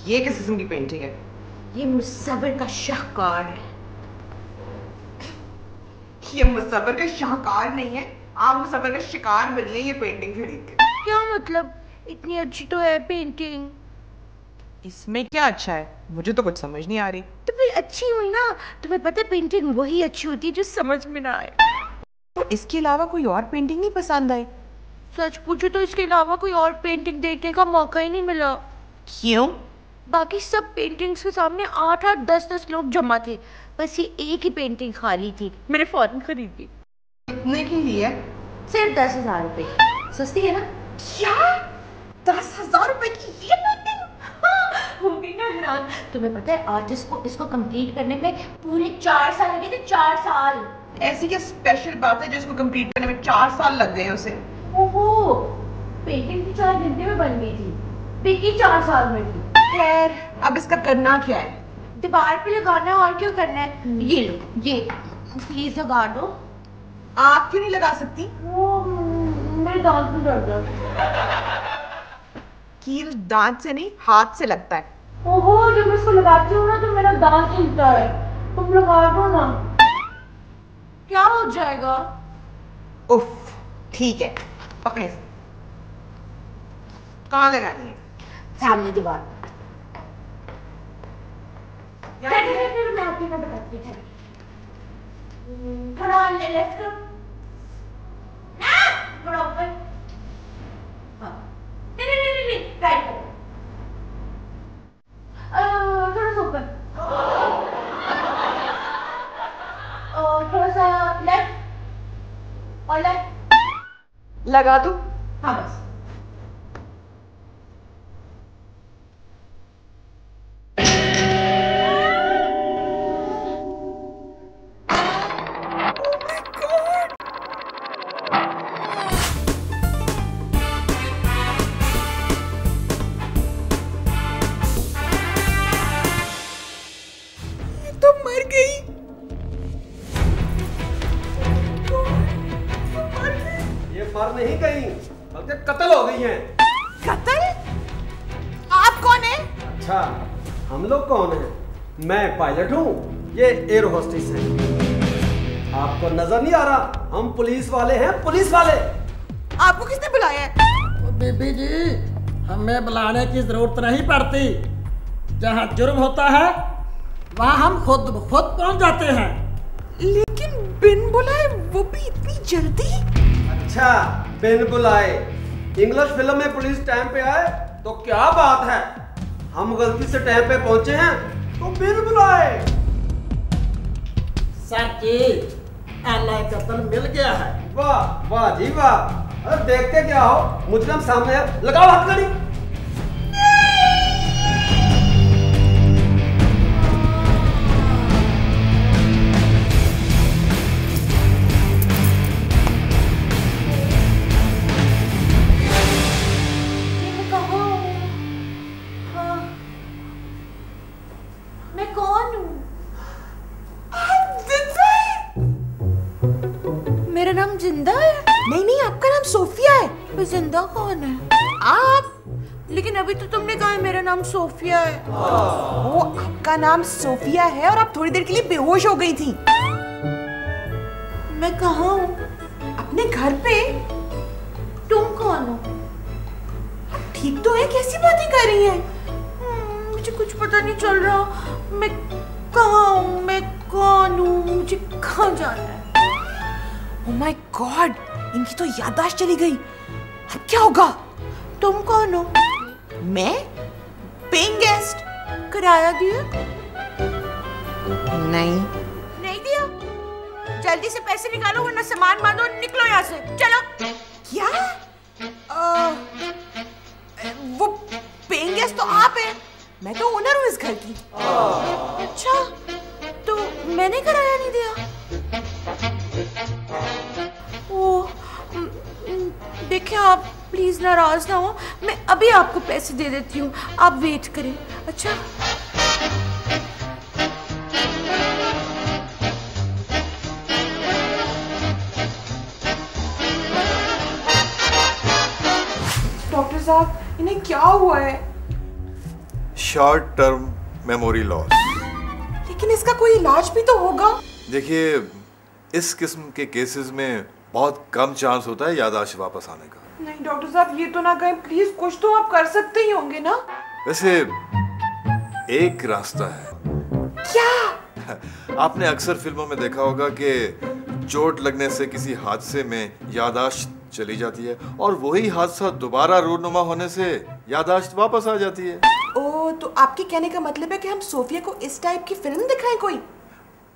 ये किस किस्म की पेंटिंग है? ये मुसव्विर का शाहकार है। ये मुसव्विर का शाहकार नहीं है, आप मुसव्विर का शिकार बन रही है ये पेंटिंग खरीद के। क्या मतलब? इतनी अच्छी तो है पेंटिंग। इसमें क्या अच्छा है? मुझे तो कुछ समझ नहीं आ रही। तो फिर अच्छी हुई ना। तुम्हें पता है पेंटिंग वही अच्छी होती है जो समझ में ना आए। तो इसके अलावा कोई और पेंटिंग नहीं पसंद आई? सच पूछो तो इसके अलावा कोई और पेंटिंग देखने का मौका ही नहीं मिला। क्यों? बाकी सब पेंटिंग्स के सामने 8-8 10-10 लोग जमा थे, बस ये एक ही पेंटिंग खाली थी। मैंने फौरन खरीद ली। कितने की ली है? सिर्फ 10,000 रुपए। सस्ती है ना? क्या? 10,000 रुपए की ये पेंटिंग? हो गई ना हैरान। तुम्हें पता है आर्टिस्ट को इसको कंप्लीट करने में पूरे 4 साल लगे थे। 4 साल। ऐसी क्या स्पेशल बात है जो इसको कंप्लीट करने में 4 साल लग गए उसे? ओहो, पेंटिंग तो 4 घंटे में बन गई थी, बिकी 4 साल में थी। खैर, अब इसका करना क्या है? दीवार पे लगाना है, और क्यों करना है? ये लो, ये प्लीज लगा दो। आप क्यों नहीं लगा सकती? वो मेरे दांत में दर्द है। कील दांत से नहीं, हाथ से लगता है। ओहो, जब मैं इसको लगाती हूँ ना तो मेरा दांत हिलता है। तुम लगा दो ना। क्या हो जाएगा? उफ, ठीक है, पकड़े। कहाँ लगानी है? सामने दीवार। मैं आपको ना बताती हूँ। थोड़ा लेफ्ट करो। थोड़ा ऊपर। नहीं, राइट करो। थोड़ा सा ऊपर। थोड़ा सा लेफ्ट और लेफ्ट। लगा दूं? हाँ बस। तो मर गई। ये मर नहीं गई, बल्कि कत्ल हो गई हैं। कत्ल? आप कौन है? अच्छा, हम लोग कौन हैं? मैं पायलट हूँ, ये एयर होस्टेस है। आपको नजर नहीं आ रहा? हम पुलिस वाले हैं, पुलिस वाले। आपको किसने बुलाया है? बीबी जी, हमें बुलाने की जरूरत नहीं पड़ती। जहाँ जुर्म होता है वहाँ हम खुद पहुँच जाते हैं। लेकिन बिन बुलाए, वो भी इतनी जल्दी? अच्छा, बिन बुलाए। इंग्लिश फिल्म में पुलिस टाइम पे आए तो क्या बात है, हम गलती से टाइम पे पहुंचे हैं तो बिन बुलाए। सर जी, एलआई कत्ल मिल गया है। वाह वाह जी वाह। अरे देखते क्या हो, मुजरिम सामने है, लगाओ हथकड़ी। मैं कौन हूँ? मेरा नाम जिंदा है? नहीं, आपका नाम सोफिया है। पर जिंदा कौन है? आप? लेकिन अभी तो तुमने कहा मेरा नाम सोफिया है। वो आपका नाम सोफिया है और आप थोड़ी देर के लिए बेहोश हो गई थी। मैं कहाँ हूँ? अपने घर पे। तुम कौन हो? ठीक तो है, कैसी बातें कर रही हैं? मुझे कुछ पता नहीं चल रहा। मैं कहाँ हूँ, मैं कौन हूँ, मुझे कहाँ जाना है? ओह माय गॉड, इनकी तो याददाश्त चली गई। अब क्या होगा? तुम कौन हो? मैं पेइंग गेस्ट। किराया दिया? नहीं दिया? जल्दी से पैसे निकालो वरना सामान बांधो, निकलो यहाँ से। चलो। क्या? वो पेइंग गेस्ट तो आप हैं, मैं तो ओनर हूँ इस घर की। अच्छा, तो मैंने किराया नहीं दिया? ओ, देखिए आप प्लीज नाराज ना हो, मैं अभी आपको पैसे दे देती हूँ, आप वेट करें। अच्छा? डॉक्टर साहब, इन्हें क्या हुआ है? Short term memory loss. लेकिन इसका कोई इलाज भी तो होगा। देखिए, इस किस्म के केसेस में बहुत कम चांस होता है याददाश्त वापस आने का। नहीं डॉक्टर साहब, ये तो ना कहें प्लीज, कुछ तो आप कर सकते ही होंगे ना। वैसे एक रास्ता है। क्या? आपने अक्सर फिल्मों में देखा होगा कि चोट लगने से किसी हादसे में याददाश्त चली जाती है और वही हादसा दोबारा रूनुमा होने से याददाश्त वापस आ जाती है। ओ, तो आपके कहने का मतलब है कि हम सोफिया को इस टाइप की फिल्म दिखाएं कोई?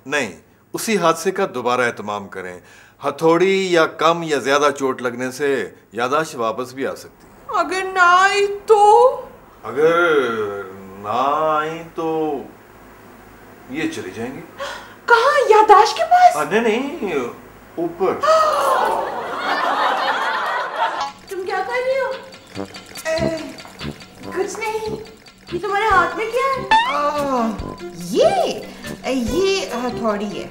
नहीं, उसी हादसे का दोबारा एहतमाम करें। हथौड़ी या कम या ज्यादा चोट लगने से याददाश्त वापस भी आ सकती है। अगर ना आई तो? अगर ना आई तो ये चली जाएंगी। कहाँ? याददाश्त के पास? नहीं, ऊपर। तुम क्या कर रही हो? कुछ नहीं। ये तुम्हारे हाथ में क्या है? ये हथौड़ी है।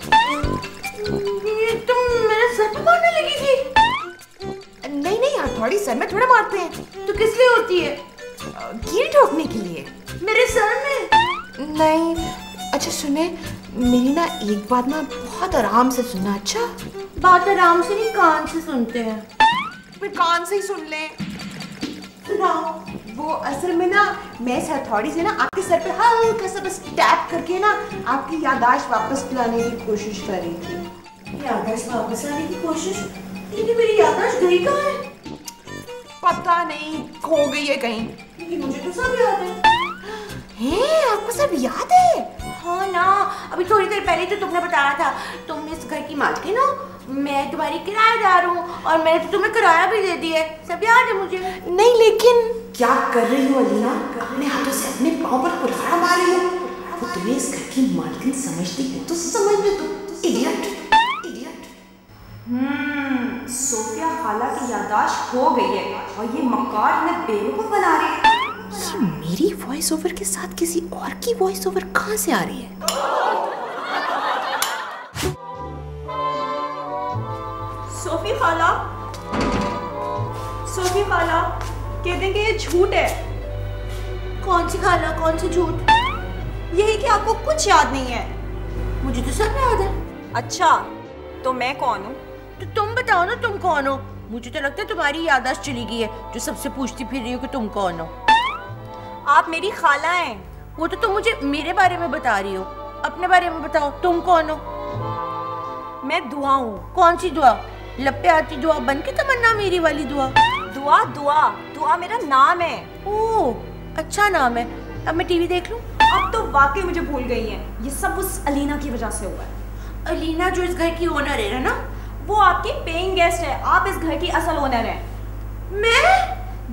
ये तुम मेरे सर पे मारने लगी थी। नहीं नहीं, हथौड़ी सर में थोड़ा मारते हैं। तो किस लिए होती है? कील ठोकने के लिए। मेरे सर में? नहीं। अच्छा सुने, मेरी ना एक बात ना बहुत आराम से सुनना। अच्छा? बात आराम से नहीं, कान से सुनते हैं। फिर कान से ही सुन ले। सुनाओ। वो असल में ना, मैं इस हथौड़ी से ना आपके सर पे हल्का सा बस टैप करके ना आपकी याददाश्त वापस दिलाने की कोशिश कर रही थी। याददाश्त वापस आने की कोशिश? लेकिन मेरी याददाश्त गई कहाँ है? पता नहीं, खो गई है कहीं। लेकिन मुझे तो सब याद है। हैं, आपको सब याद है? हाँ ना, अभी थोड़ी देर पहले तो तुमने बताया था तुम इस घर की मालकिन हो, मैं तुम्हारी किराएदार हूँ और मैंने तो तुम्हें किराया भी दे दिया है। सब याद है मुझे। नहीं लेकिन क्या कर रही हो अलीना? अपने हाथों से अपने पाँव पर कुल्हाड़ा मार रही हो। वो तुम्हें इस घर की मालकिन समझती है तो समझ ले तुम। इडियट। सोफिया खाला की याददाश्त खो गई है और ये मक्कार हमें बेवकूफ बना रही है। ये मेरी वॉइस ओवर के साथ किसी और की वॉइस ओवर कहाँ से आ रही है? सोफी खाला कहते हैं कि ये झूठ है। कौन सी खाला, कौन सी झूठ? यही कि आपको कुछ याद नहीं है। मुझे तो सब याद है। अच्छा, तो मैं कौन हूँ? तो तुम बताओ ना, तुम कौन हो? मुझे तो लगता है तुम्हारी याददाश्त चली गई है, जो सबसे पूछती फिर रही हो कि तुम कौन हो। आप मेरी खाला हैं। वो तो तुम मुझे मेरे बारे में बता रही हो, अपने बारे में बताओ, तुम कौन हो? मैं दुआ हूँ। कौन सी दुआ? लपे आती दुआ बन के तमन्ना मेरी वाली दुआ? दुआ मेरा नाम है। ओह, अच्छा नाम है। अब मैं टीवी देख लूं? आप तो वाकई मुझे भूल गई हैं। ये सब उस अलीना की वजह से हुआ है। अलीना जो इस घर की ओनर है ना? वो आपकी पेइंग गेस्ट है, आप इस घर की असल ओनर हैं। मैं?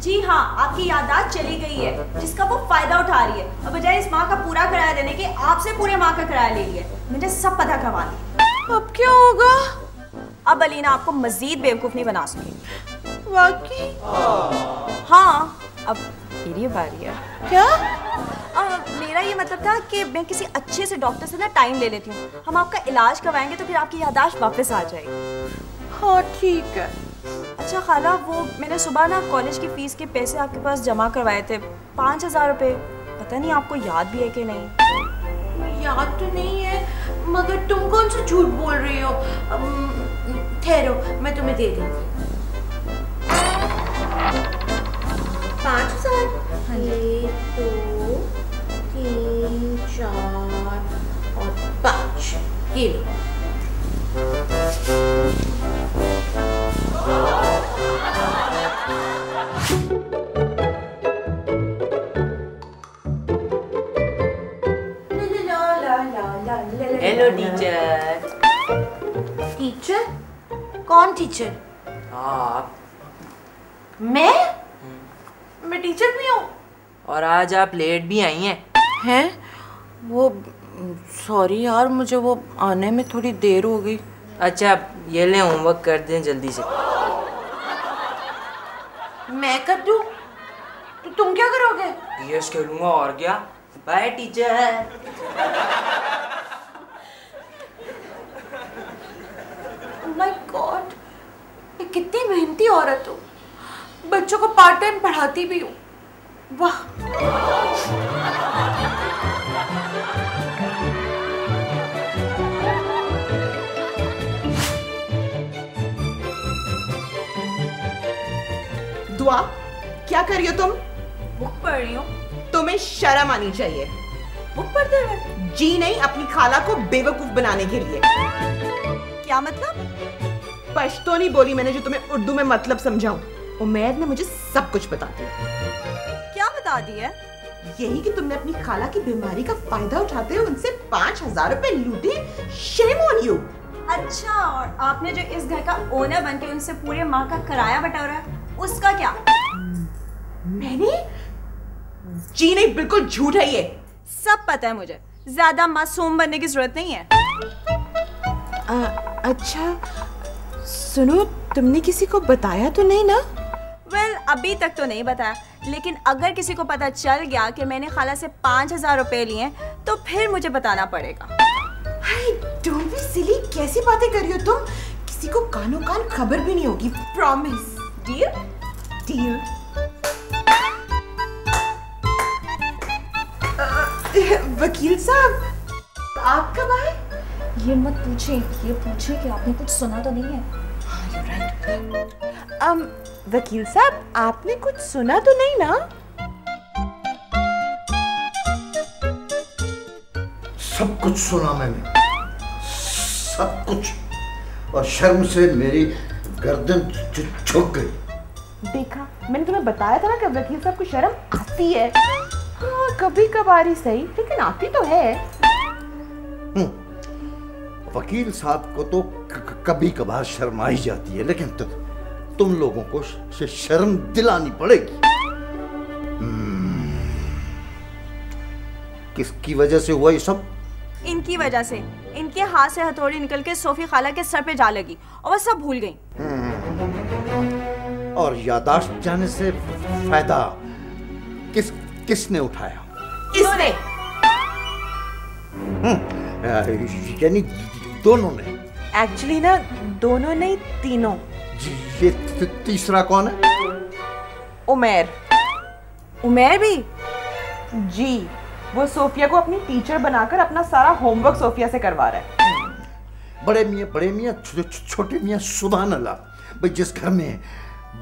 जी हाँ, आपकी याददाश्त चली गई है जिसका वो फायदा उठा रही है और बजाय इस माँ का पूरा किराया देने के आपसे पूरे माँ का किराया ले लिया। मैंने सब पता करवा लिया। अब क्या होगा? अब अलीना आपको मजीद बेवकूफ नहीं बना सकेगी। वाकई? हाँ, अब मेरी बारी है। क्या? मेरा ये मतलब था कि मैं किसी अच्छे से डॉक्टर से ना टाइम ले लेती हूँ, हम आपका इलाज करवाएंगे तो फिर आपकी याददाश्त वापस आ जाएगी। हाँ ठीक है। अच्छा खाला, वो मैंने सुबह ना कॉलेज की फीस के पैसे आपके पास जमा करवाए थे, 5,000 रुपये। पता नहीं आपको याद भी है कि नहीं? याद तो नहीं है, मगर तुम कौन सा झूठ बोल रही हो? ठहरो, मैं तुम्हें दे दूँगी। 5,000? 1, 2, 3, 4 और 5, ये लो। Hello teacher. टीचर? कौन टीचर? आप? मैं टीचर भी हूँ। और आज आप लेट भी आई हैं। हैं? वो सॉरी यार, मुझे वो आने में थोड़ी देर हो गई। अच्छा, ये ले होमवर्क कर दें जल्दी से। मैं कर दूँ? तो तुम क्या करोगे? पीएस खेलूंगा और क्या। Bye teacher. माय गॉड, मैं कितनी मेहनती औरत हूँ, बच्चों को पार्ट टाइम पढ़ाती भी हूँ। वाह। दुआ, क्या कर रही हो तुम? बुक पढ़ रही हूँ। तुम्हें शर्म आनी चाहिए। बुक पढ़ते हुए? जी नहीं, अपनी खाला को बेवकूफ बनाने के लिए। क्या मतलब? पश्तो नहीं बोली मैंने जो तुम्हें उर्दू में मतलब समझाऊं। उमैद ने मुझे सब कुछ बता दिया। क्या बता दी है? यही कि तुमने अपनी खाला की बीमारी का फायदा उठाते हुए उनसे 5000 रुपए लूटे। Shame on you. अच्छा, और आपने जो इस घर का ओनर बनके उनसे पूरे माह का किराया बटोरा है, उसका क्या? मैंने? जी नहीं, बिल्कुल झूठ है ये। सब पता है मुझे, ज्यादा मासूम बनने की जरूरत नहीं है। अच्छा सुनो, तुमने किसी को बताया तो नहीं ना? वेल, अभी तक तो नहीं बताया, लेकिन अगर किसी को पता चल गया कि मैंने खाला से 5000 रुपए लिए तो फिर मुझे बताना पड़ेगा। हाय, डोंट बी सिली, कैसी बातें कर रही हो तुम? किसी को कानों कान खबर भी नहीं होगी, प्रॉमिस। डील? डील। वकील साहब, आप कब आए? ये मत पूछे, ये पूछे कि आपने कुछ सुना तो नहीं है। वकील साहब, आपने कुछ सुना तो नहीं ना? सब कुछ सुना मैंने, सब कुछ, और शर्म से मेरी गर्दन झुक गई। देखा, मैंने तुम्हें बताया था ना कि वकील साहब को शर्म आती है। हाँ, कभी कभार सही, लेकिन आती तो है। वकील साहब को तो कभी कभार शर्म आ ही जाती है, लेकिन तुम लोगों को शर्म दिलानी पड़ेगी। किसकी वजह से हुआ ये सब? इनकी वजह से। इनके हाथ से हथौड़ी निकल के सोफी खाला के सर पे जा लगी और वो सब भूल गई। और यादाश्त जाने से फायदा किसने उठाया? इसने। यानी दोनों ने? एक्चुअली ना, दोनों नहीं, तीनों। ये तीसरा कौन है? उमैर। उमैर भी? जी, वो सोफिया को अपनी टीचर बनाकर अपना सारा होमवर्क सोफिया से करवा रहा है। बड़े मियाँ छोटे मियाँ, सुभान अल्लाह। भाई, जिस घर में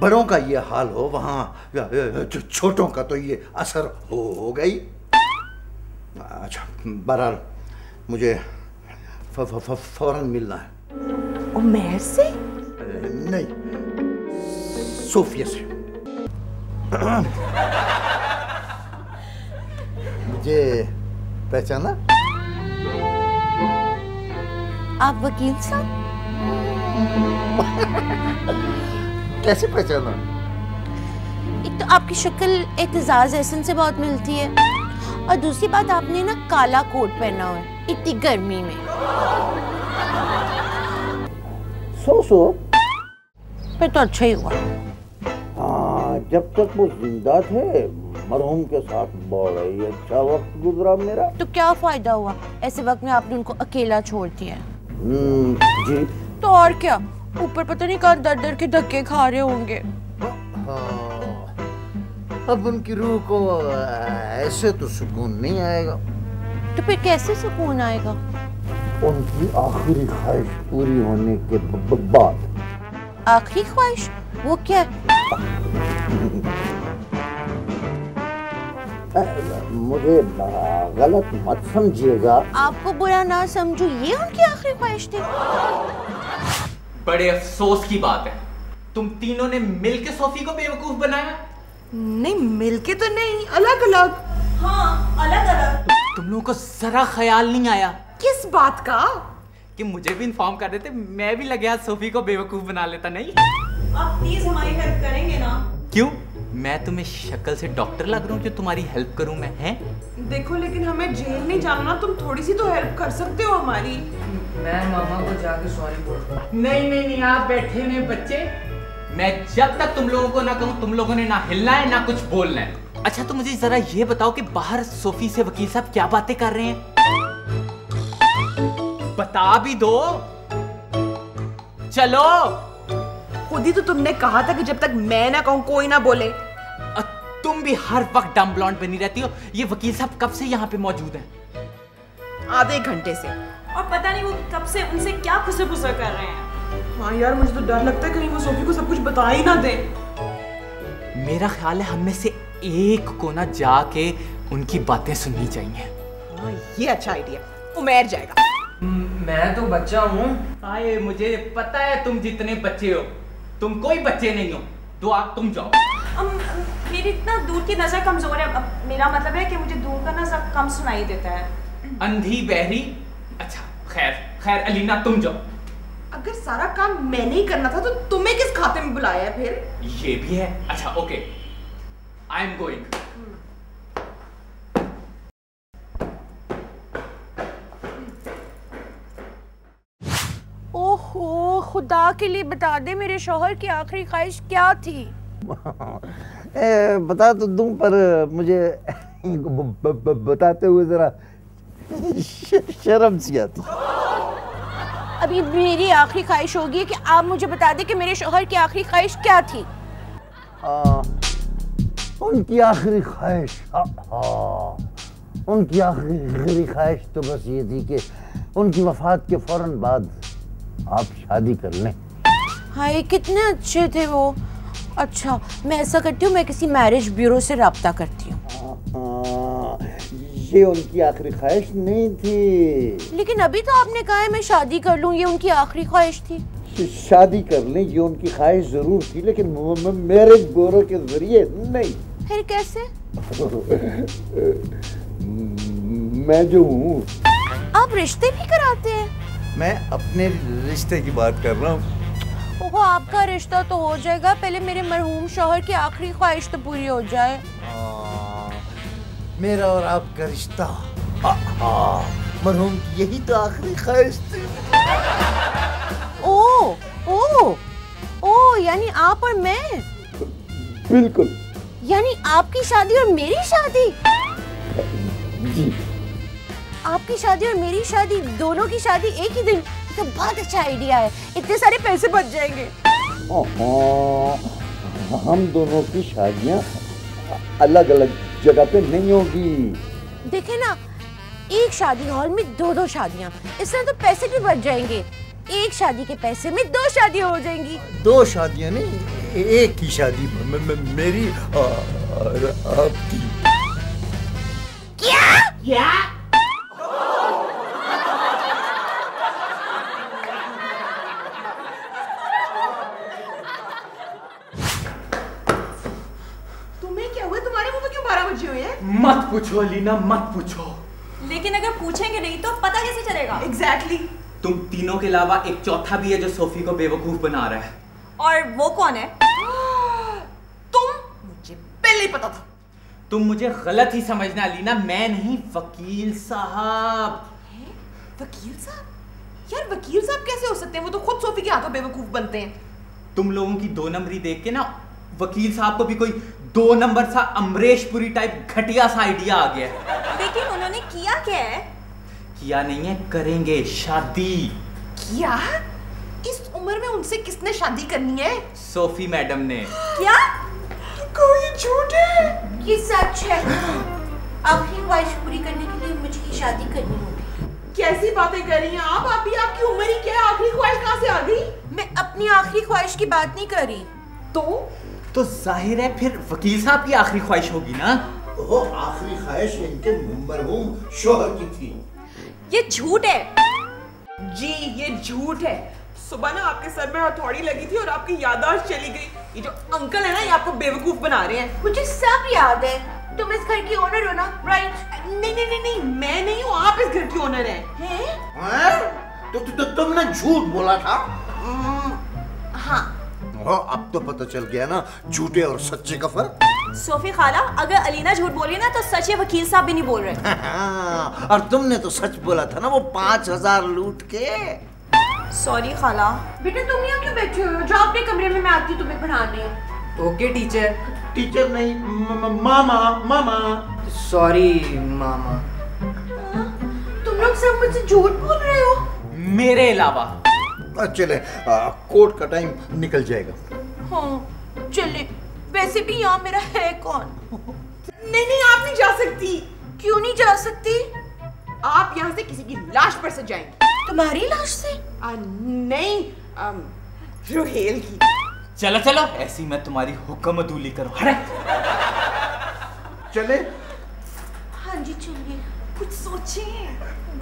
बड़ों का ये हाल हो वहाँ छोटों का तो ये असर हो गई। अच्छा, बहरहाल मुझे फौरन मिलना है। उमैर से? नहीं, सोफिया से। मुझे पहचाना? आप वकील साहब? कैसे पहचाना? एक तो आपकी शक्ल एतजाज एहसन से बहुत मिलती है, और दूसरी बात, आपने ना काला कोट पहना हुआ है इतनी गर्मी में। सो फिर तो अच्छा ही हुआ। हाँ, जब तक वो जिंदा थे मरहूम के साथ बड़ा ही अच्छा वक्त गुजरा मेरा। तो क्या फायदा हुआ, ऐसे वक्त में आपने उनको अकेला छोड़ दिया? जी। तो और क्या, ऊपर पता नहीं कहाँ दर दर के धक्के खा रहे होंगे। हाँ, अब उनकी रूह को ऐसे तो सुकून नहीं आएगा। तो फिर कैसे सुकून आएगा? उनकी आखिरी ख्वाहिश पूरी होने के बाद। आखिरी ख्वाहिश? वो क्या? मुझे गलत मत समझिएगा। आपको बुरा ना समझू, ये उनकी आखिरी ख्वाहिश थी? बड़े अफसोस की बात है, तुम तीनों ने मिलके सोफी को बेवकूफ बनाया। नहीं, मिलके तो नहीं, अलग अलग। हाँ, अलग अलग। तुम लोगों को जरा ख्याल नहीं आया किस बात का? कि मुझे भी इन्फॉर्म कर देते, मैं भी लगे हाथ सोफी को बेवकूफ बना लेता। नहीं, आप प्लीज हमारी हेल्प करेंगे ना? क्यों? मैं तुम्हें शक्ल से डॉक्टर लग रहा हूँ जो तुम्हारी हेल्प करूँ मैं? हैं? देखो, लेकिन हमें जेल नहीं जाना ना, तुम थोड़ी सी तो हेल्प कर सकते हो हमारी। मैं मामा को जाके सॉरी बोल। नहीं, आप बैठे हुए बच्चे, मैं जब तक तुम लोगों को ना कहूँ तुम लोगों ने ना हिलना है ना कुछ बोलना है। अच्छा, तो मुझे जरा ये बताओ कि बाहर सोफी से वकील साहब क्या बातें कर रहे हैं? बता भी दो। चलो। खुद ही तो तुमने कहा था कि जब तक मैं ना कहूँ कोई ना बोले। तुम भी हर वक्त डम ब्लॉन्ड बनी रहती हो। ये वकील साहब कब से यहाँ पे मौजूद हैं? आधे घंटे से। और पता नहीं वो कब से उनसे क्या खुसर-फुसर कर रहे हैं। हाँ यार, मुझे तो डर लगता है कहीं वो सोफी को सब कुछ बता ही ना दे। मेरा ख्याल है हम में से एक को ना जाके उनकी बातें सुननी चाहिए। हाँ, ये अच्छा आइडिया। उमेर जाएगा। मैं तो बच्चा हूँ। आए, मुझे पता है तुम जितने बच्चे हो, तुम कोई बच्चे नहीं हो। तुम जाओ। मेरी इतना दूर की नजर कमजोर है। मेरा मतलब है कि मुझे दूर का नजर कम सुनाई देता है। अंधी बहरी। अच्छा खैर अलीना तुम जाओ। अगर सारा काम मैंने ही करना था तो तुम्हें किस खाते में बुलाया है फिर? ये भी है। अच्छा ओके, आई एम गोइंग। ओहो, खुदा के लिए बता दे मेरे शौहर की आखिरी ख्वाहिश क्या थी? बता तो दूं, पर मुझे बताते हुए जरा शर्म सी आती। अभी मेरी आखिरी ख्वाहिश होगी कि आप मुझे बता दें कि मेरे शौहर की आखिरी ख्वाहिश क्या थी। उनकी आखिरी ख्वाहिश, उनकी आखिरी ख्वाहिश तो बस ये थी कि उनकी वफात के फौरन बाद आप शादी कर लें। हाय, कितने अच्छे थे वो। अच्छा, मैं ऐसा करती हूँ, मैं किसी मैरिज ब्यूरो से राब्ता करती हूँ। ये उनकी आखिरी ख्वाहिश नहीं थी। लेकिन अभी तो आपने कहा है मैं शादी कर लूँ, ये उनकी आखिरी ख्वाहिश थी। शादी कर लें ये उनकी ख्वाहिश जरूर थी, लेकिन मैरिज ब्यूरो के जरिए नहीं। फिर कैसे? मैं जो हूँ। आप रिश्ते भी कराते हैं? मैं अपने रिश्ते की बात कर रहा हूँ। ओहो, आपका रिश्ता तो हो जाएगा, पहले मेरे मरहूम शौहर की आखिरी ख्वाहिश तो पूरी हो जाए। मेरा और आपका रिश्ता, मरहूम की यही तो आखिरी ख्वाहिश थी। ओ, यानी आप और मैं? बिल्कुल। यानी आपकी शादी और मेरी शादी? जी। आपकी शादी और मेरी शादी, दोनों की शादी एक ही दिन? तो बहुत अच्छा आइडिया है, इतने सारे पैसे बच जाएंगे। हम दोनों की शादियां अलग अलग जगह पे नहीं होगी। देखे ना, एक शादी हॉल में दो शादियां, इससे तो पैसे भी बच जाएंगे। एक शादी के पैसे में 2 शादियां हो जाएंगी। 2 शादियां नहीं, एक ही शादी, मेरी और आपकी। क्या? तुम्हें क्या हुआ? तुम्हारे मुंह में क्यों 12 बजे हुए हैं? मत पूछो अलीना, मत पूछो। लेकिन अगर पूछेंगे नहीं तो पता कैसे चलेगा? एग्जैक्टली। तुम तीनों के अलावा एक चौथा भी है जो सोफी को बेवकूफ बना रहा है। और वो कौन है? तुम? मुझे पहले ही पता था। तुम मुझे गलत ही समझना अलीना, मैं नहीं, वकील साहब। वकील साहब? यार वकील साहब कैसे हो सकते हैं? वो तो खुद सोफी के हाथों बेवकूफ बनते हैं। तुम लोगों की 2 नंबरी देख के ना वकील साहब को भी कोई 2 नंबर सा अमरीशपुरी टाइप घटिया सा आइडिया आ गया। लेकिन उन्होंने किया क्या है? किया नहीं है, करेंगे शादी। क्या? इस उम्र में उनसे किसने शादी करनी है? सोफी मैडम ने। क्या? कोई झूठ है? ये सच है। आखिरी ख्वाहिश पूरी करने के लिए मुझे शादी करनी होगी। कैसी बातें कर रही हैं आप? अभी आपकी उम्र ही क्या है? आखिरी ख्वाहिश कहाँ से आ गई? मैं अपनी आखिरी ख्वाहिश की बात नहीं कर रही। तो जाहिर है फिर वकील साहब की आखिरी ख्वाहिश होगी ना। वो आखिरी ख्वाहिश इनके मरहूम शौहर की थी। ये झूठ है। जी, ये झूठ है। सुबह ना आपके सर में हथौड़ी लगी थी और आपकी याददाश्त चली गई। ये जो अंकल है ना, ये आपको बेवकूफ बना रहे हैं। मुझे सब याद है। तुम इस घर की ओनर हो ना, राइट? नहीं, मैं नहीं हूँ, आप इस घर की ओनर हैं। तो तुमने झूठ बोला था। हाँ। अब तो पता चल गया ना झूठे और सच्चे का फर्क। सोफी खाला, अगर अलीना झूठ बोली ना तो सच है, वकील साहब भी नहीं बोल रहे। और तुमने तो सच बोला था ना, वो 5000 लूट के। सॉरी खाला। बेटा तुम यहाँ क्यों बैठे हो? जाओ अपने कमरे में, मैं आती हूँ तुम्हें पढ़ाने। Okay teacher. टीचर नहीं, मामा। सॉरी मामा। तुम लोग सब मुझसे झूठ बोल रहे हो। मेरे अलावा। चले, कोर्ट का टाइम निकल जाएगा। हाँ चले। वैसे भी यहाँ मेरा है कौन? नहीं नहीं, आप नहीं जा सकती। क्यों नहीं जा सकती? आप यहाँ से किसी की लाश पर से जाएंगी। तुम्हारी लाश से? नहीं, रुहेल की। चलो चलो, ऐसी मैं तुम्हारी हुक्म अदूली करूं। हरे चले? हाँ जी चलिए। कुछ सोचिए,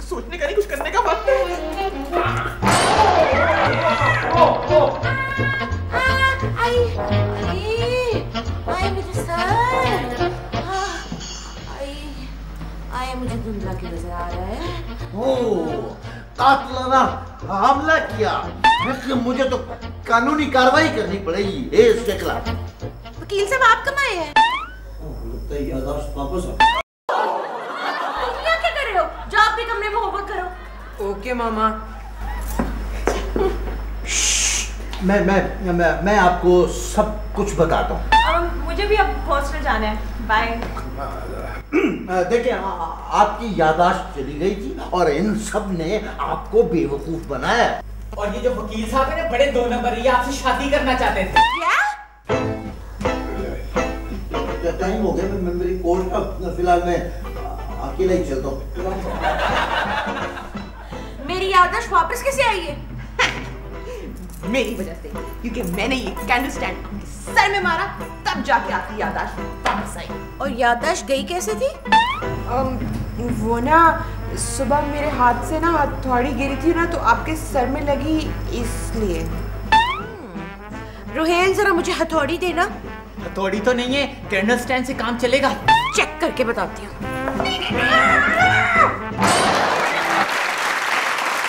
सोचने का नहीं, कुछ करने का वक्त है। आई मेरे सर। आई मुझे धुंधला क्यों नजर आ रहा है? ओ, कातिलाना हमला किया, इसलिए मुझे तो कानूनी कार्रवाई करनी पड़ेगी इसके खिलाफ। वकील साहब आप कब आए हैं? लगता है याददाश्त वापस आ। तुम यहाँ क्या कर रहे हो? जाओ अपने कमरे में होमवर्क करो। ओके मामा। मैं आपको सब कुछ बताता हूँ। मुझे भी अब हॉस्टल जाना है। बाय। देखिए, आपकी याददाश्त चली गई थी और इन सब ने आपको बेवकूफ बनाया। और ये जो वकील साहब है ना, बड़े 2 नंबर, ये आपसे शादी करना चाहते थे। क्या टाइम हो गया? मैं मेरी कोर्ट का फिलहाल मैं अकेला ही चलता हूँ। मेरी याददाश्त वापस कैसे आई है? मेरी वजह से, क्योंकि मैंने ये कैंडल स्टैंड आपके सर में मारा, तब जाके आपकी याददाश्त वापस आई। और याददाश्त गई कैसे थी? वो ना सुबह मेरे हाथ से ना हथौड़ी गिरी थी ना, तो आपके सर में लगी, इसलिए। रुहेल जरा मुझे हथौड़ी देना। हथौड़ी तो नहीं है, कैंडल स्टैंड से काम चलेगा। चेक करके बताती हूँ।